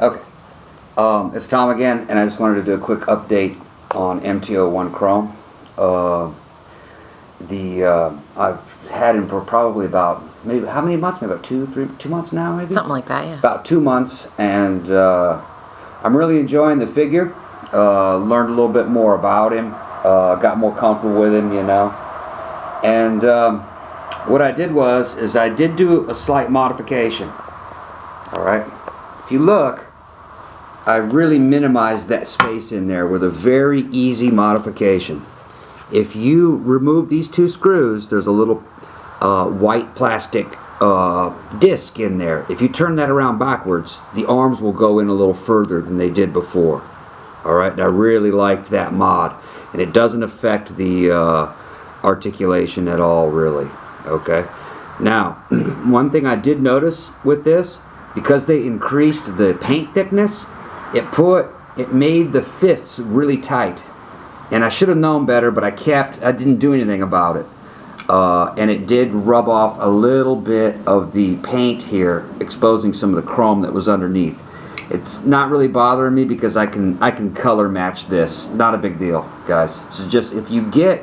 Okay. It's Tom again, and I just wanted to do a quick update on MT01 Chrome. I've had him for probably about, maybe, how many months? Maybe about 2 months now, maybe? Something like that, yeah. About 2 months, and I'm really enjoying the figure. Learned a little bit more about him. Got more comfortable with him, you know. And what I did is I did do a slight modification. Alright? If you look, I really minimized that space in there with a very easy modification. If you remove these two screws, there's a little white plastic disc in there. If you turn that around backwards, the arms will go in a little further than they did before. Alright, I really liked that mod. And it doesn't affect the articulation at all, really. Okay? Now, one thing I did notice with this, because they increased the paint thickness, it made the fists really tight. And I should have known better, but I didn't do anything about it. And it did rub off a little bit of the paint here, exposing some of the chrome that was underneath. It's not really bothering me because I can color match this. Not a big deal, guys. So just, if you get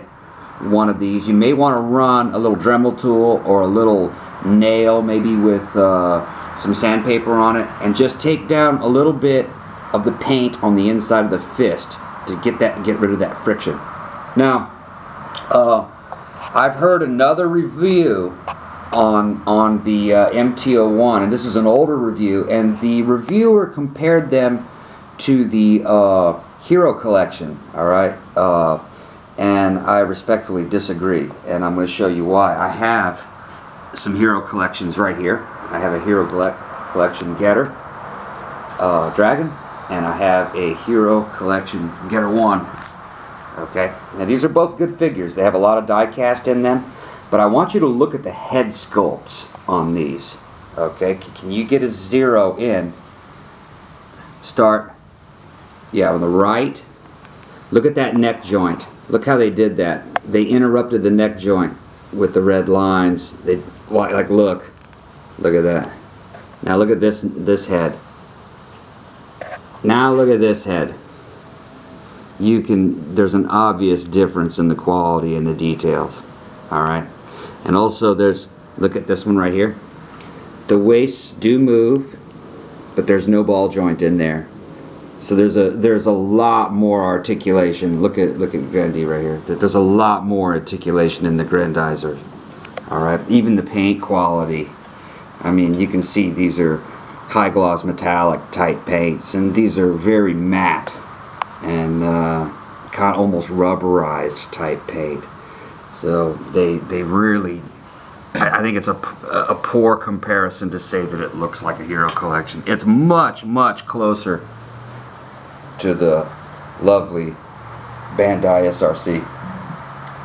one of these, you may want to run a little Dremel tool or a little nail, maybe with some sandpaper on it, and just take down a little bit of the paint on the inside of the fist to get rid of that friction. Now, I've heard another review on the MT01, and this is an older review, and the reviewer compared them to the Hero Collection. All right, and I respectfully disagree, and I'm going to show you why. I have some Hero Collections right here. I have a Hero Collection Getter Dragon, and I have a Hero Collection Getter 1. Okay, now these are both good figures. They have a lot of die cast in them, but I want you to look at the head sculpts on these. Okay, can you get a 0 in? Start, yeah, on the right. Look at that neck joint. Look how they did that. They interrupted the neck joint with the red lines. They like look at that. Now look at this head. Now look at this head. There's an obvious difference in the quality and the details. All right, and also look at this one right here. The waists do move, but there's no ball joint in there. So there's a lot more articulation. Look at Grendy right here. There's a lot more articulation in the Grendizer. All right, even the paint quality. I mean, you can see these are high gloss metallic type paints, and these are very matte and kind of almost rubberized type paint. So they really, I think it's a poor comparison to say that it looks like a Hero Collection. It's much closer to the lovely Bandai SRC.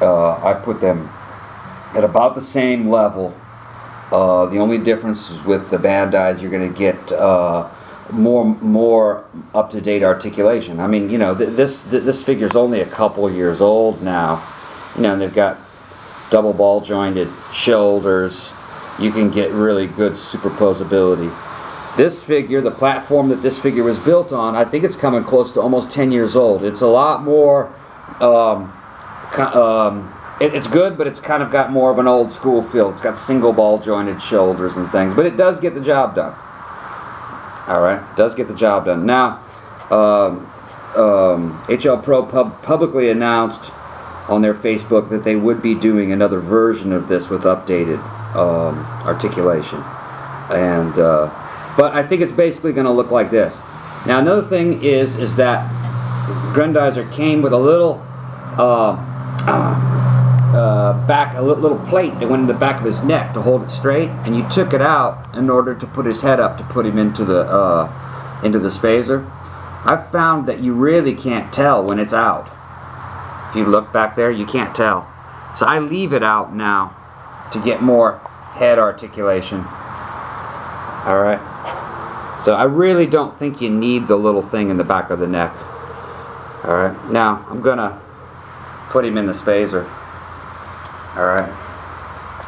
I put them at about the same level. The only difference is with the Bandais, you're going to get more up-to-date articulation. I mean, you know, this figure's only a couple years old now. You know, and they've got double ball jointed shoulders. You can get really good superposability. This figure, the platform that this figure was built on, I think it's coming close to almost 10 years old. It's a lot more it's good, but it's kind of got more of an old school feel. It's got single ball jointed shoulders and things, but it does get the job done. Alright, does get the job done. Now, HLPRO publicly announced on their Facebook that they would be doing another version of this with updated articulation. And but I think it's basically going to look like this. Now, another thing is that Grendizer came with a little little plate that went in the back of his neck to hold it straight, and you took it out in order to put his head up to put him into the spacer. I've found that you really can't tell when it's out. If you look back there, you can't tell. So I leave it out now to get more head articulation. Alright. So I really don't think you need the little thing in the back of the neck. Alright. Now I'm gonna put him in the spacer. Alright.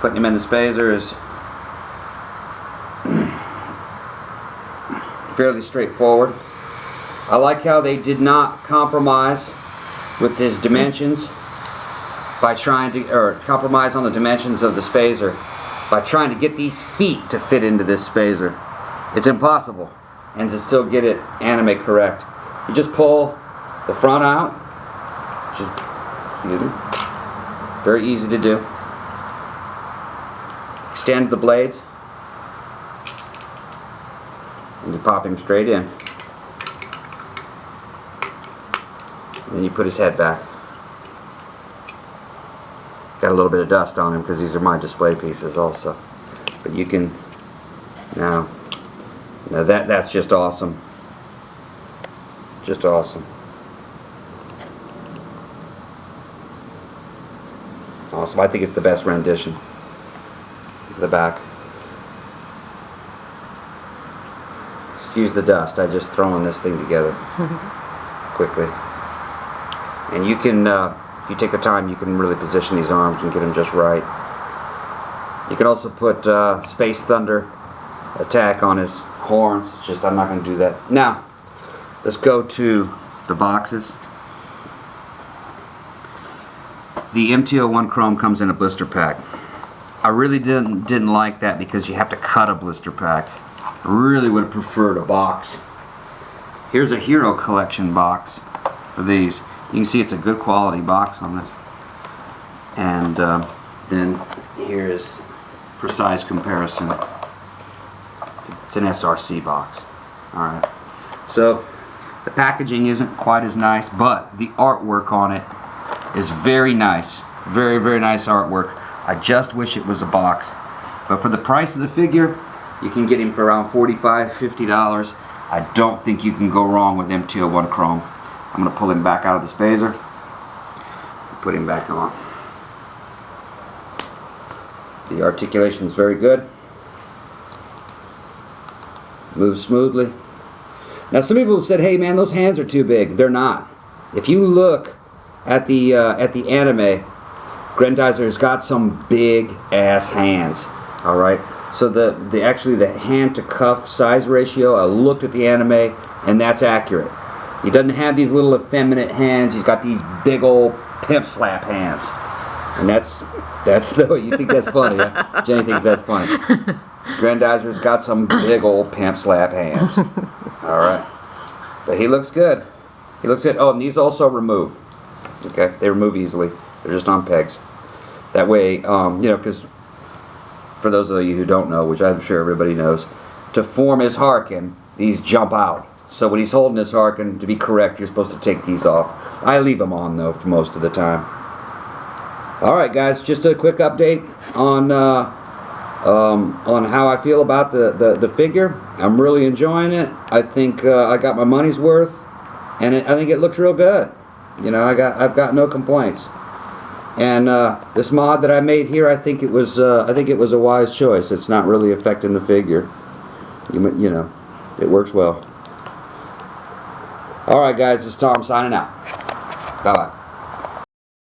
Putting him in the spacer is fairly straightforward. I like how they did not compromise with his dimensions by trying to, or compromise on the dimensions of the spacer by trying to get these feet to fit into this spacer. It's impossible, and to still get it anime correct. You just pull the front out, which is very easy to do. Extend the blades, and you pop him straight in. And then you put his head back. Got a little bit of dust on him because these are my display pieces also. But you can now that's just awesome. Just awesome. Awesome. I think it's the best rendition. The back. Excuse the dust. I just throwing this thing together quickly. And you can, if you take the time, you can really position these arms and get them just right. You can also put Space Thunder attack on his horns. It's just I'm not going to do that. Now, let's go to the boxes. The MT01 Chrome comes in a blister pack. I really didn't like that because you have to cut a blister pack. I really would have preferred a box. Here's a Hero Collection box for these. You can see it's a good quality box on this. And then here's, for size comparison, it's an SRC box. Alright. So the packaging isn't quite as nice, but the artwork on it is very nice. Very, very nice artwork. I just wish it was a box. But for the price of the figure, you can get him for around $45, $50. I don't think you can go wrong with MT01 Chrome. I'm going to pull him back out of the spacer, put him back on. The articulation is very good. Moves smoothly. Now some people have said, hey man, those hands are too big. They're not. If you look at the anime, Grendizer's got some big ass hands. Alright? So actually the hand to cuff size ratio, I looked at the anime and that's accurate. He doesn't have these little effeminate hands. He's got these big old pimp slap hands. And that's the you think that's funny, huh? Jenny thinks that's funny. Grendizer's got some big old pimp slap hands. Alright. But he looks good. He looks good. Oh, and these also remove. Okay? They remove easily. They're just on pegs. That way, you know, because for those of you who don't know, which I'm sure everybody knows, to form his Harkin, these jump out. So when he's holding his Harkin, to be correct, you're supposed to take these off. I leave them on though for most of the time. Alright guys, just a quick update on how I feel about the figure. I'm really enjoying it. I think I got my money's worth, and I think it looks real good. You know, I've got no complaints. And this mod that I made here, I think it was a wise choice. It's not really affecting the figure. You know, it works well. Alright guys, this is Tom signing out. Bye-bye.